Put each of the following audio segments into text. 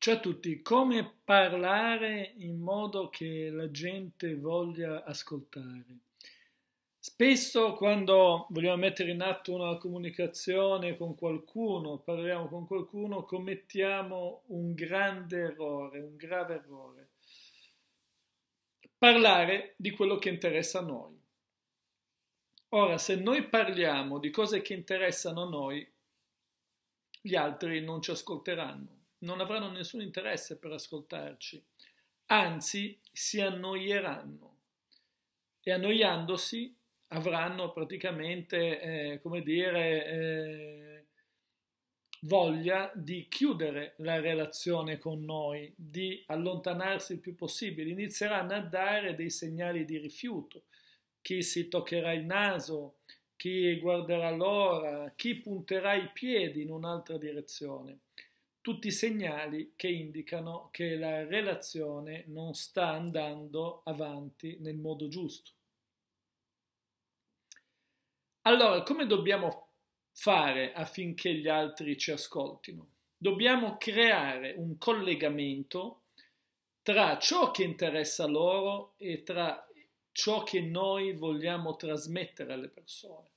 Ciao a tutti, come parlare in modo che la gente voglia ascoltare? Spesso quando vogliamo mettere in atto una comunicazione con qualcuno, parliamo con qualcuno, commettiamo un grande errore, un grave errore. Parlare di quello che interessa a noi. Ora, se noi parliamo di cose che interessano a noi, gli altri non ci ascolteranno, non avranno nessun interesse per ascoltarci, anzi si annoieranno e annoiandosi avranno praticamente, come dire, voglia di chiudere la relazione con noi, di allontanarsi il più possibile, inizieranno a dare dei segnali di rifiuto. Chi si toccherà il naso, chi guarderà l'ora, chi punterà i piedi in un'altra direzione. Tutti segnali che indicano che la relazione non sta andando avanti nel modo giusto. Allora, come dobbiamo fare affinché gli altri ci ascoltino? Dobbiamo creare un collegamento tra ciò che interessa loro e tra ciò che noi vogliamo trasmettere alle persone.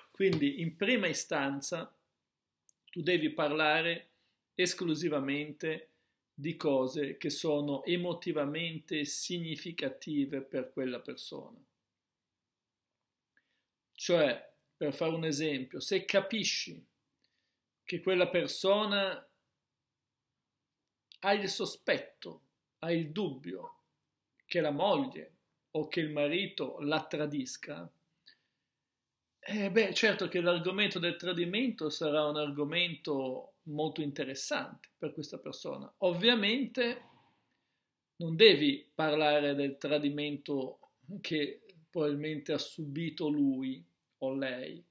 Quindi, in prima istanza, tu devi parlare esclusivamente di cose che sono emotivamente significative per quella persona. Cioè, per fare un esempio, se capisci che quella persona ha il sospetto, ha il dubbio che la moglie o che il marito la tradisca, certo che l'argomento del tradimento sarà un argomento molto interessante per questa persona. Ovviamente non devi parlare del tradimento che probabilmente ha subito lui o lei,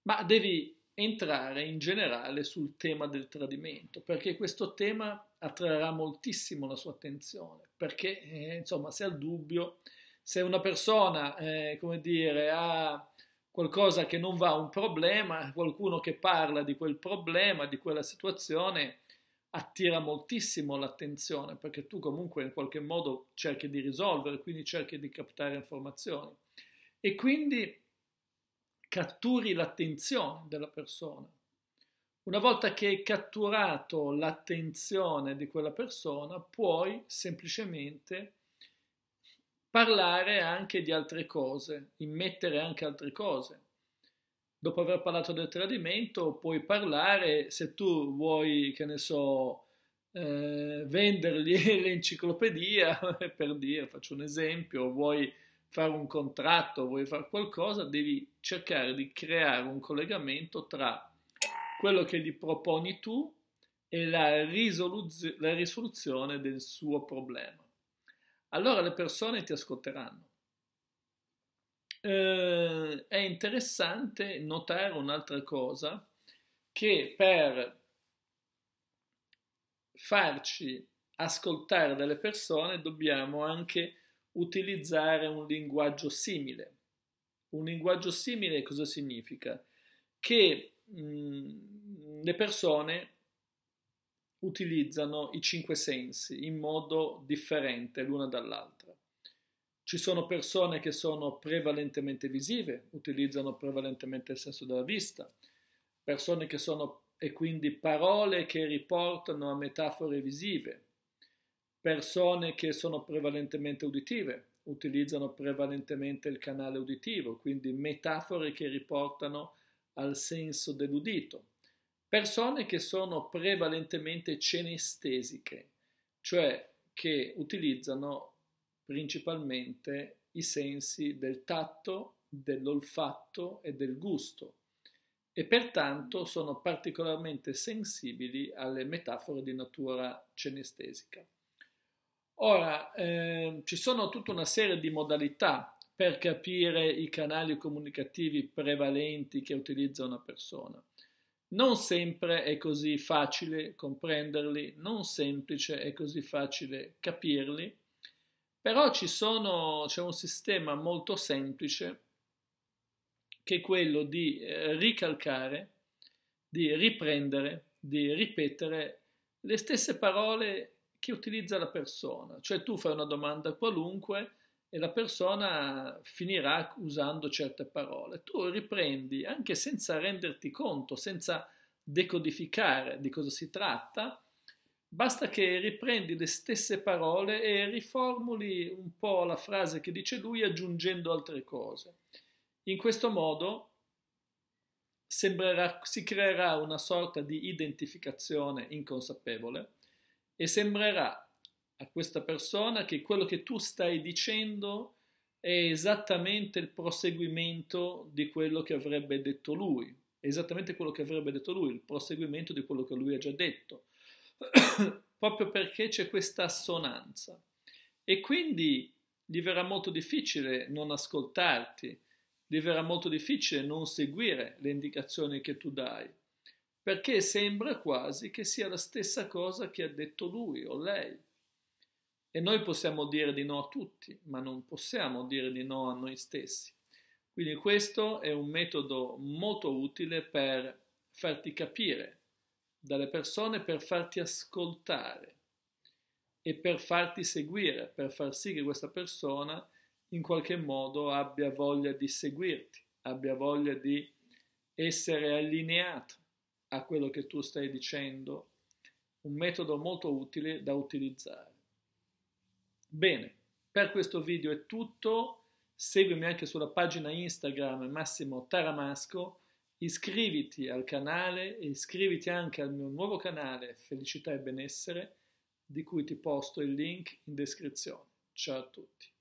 ma devi entrare in generale sul tema del tradimento, perché questo tema attrarrà moltissimo la sua attenzione, perché insomma se ha il dubbio, se una persona, come dire, ha qualcosa che non va, un problema, qualcuno che parla di quel problema, di quella situazione, attira moltissimo l'attenzione, perché tu comunque in qualche modo cerchi di risolvere, quindi cerchi di captare informazioni e quindi catturi l'attenzione della persona. Una volta che hai catturato l'attenzione di quella persona, puoi semplicemente parlare anche di altre cose, immettere anche altre cose. Dopo aver parlato del tradimento, puoi parlare, se tu vuoi, che ne so, vendergli l'enciclopedia, per dire, faccio un esempio, vuoi fare un contratto, vuoi fare qualcosa, devi cercare di creare un collegamento tra quello che gli proponi tu e la risoluzione del suo problema. Allora le persone ti ascolteranno. È interessante notare un'altra cosa, che per farci ascoltare dalle persone dobbiamo anche utilizzare un linguaggio simile. Un linguaggio simile cosa significa? Che le persone utilizzano i cinque sensi in modo differente l'una dall'altra. Ci sono persone che sono prevalentemente visive, utilizzano prevalentemente il senso della vista, persone che sono, e quindi parole che riportano a metafore visive, persone che sono prevalentemente uditive, utilizzano prevalentemente il canale uditivo, quindi metafore che riportano al senso dell'udito, persone che sono prevalentemente cenestesiche, cioè che utilizzano principalmente i sensi del tatto, dell'olfatto e del gusto e pertanto sono particolarmente sensibili alle metafore di natura cenestesica. Ora, ci sono tutta una serie di modalità per capire i canali comunicativi prevalenti che utilizza una persona. Non sempre è così facile comprenderli, non semplice è così facile capirli, però c'è un sistema molto semplice che è quello di ricalcare, di riprendere, di ripetere le stesse parole che utilizza la persona, cioè tu fai una domanda qualunque e la persona finirà usando certe parole. Tu riprendi anche senza renderti conto, senza decodificare di cosa si tratta, basta che riprendi le stesse parole e riformuli un po' la frase che dice lui aggiungendo altre cose. In questo modo si creerà una sorta di identificazione inconsapevole e sembrerà a questa persona che quello che tu stai dicendo è esattamente il proseguimento di quello che avrebbe detto lui, è esattamente quello che avrebbe detto lui, il proseguimento di quello che lui ha già detto, proprio perché c'è questa assonanza. E quindi gli verrà molto difficile non ascoltarti, gli verrà molto difficile non seguire le indicazioni che tu dai, perché sembra quasi che sia la stessa cosa che ha detto lui o lei. E noi possiamo dire di no a tutti, ma non possiamo dire di no a noi stessi. Quindi questo è un metodo molto utile per farti capire dalle persone, per farti ascoltare e per farti seguire, per far sì che questa persona in qualche modo abbia voglia di seguirti, abbia voglia di essere allineato a quello che tu stai dicendo, un metodo molto utile da utilizzare. Bene, per questo video è tutto, seguimi anche sulla pagina Instagram Massimo Taramasco, iscriviti al canale e iscriviti anche al mio nuovo canale Felicità e Benessere, di cui ti posto il link in descrizione. Ciao a tutti.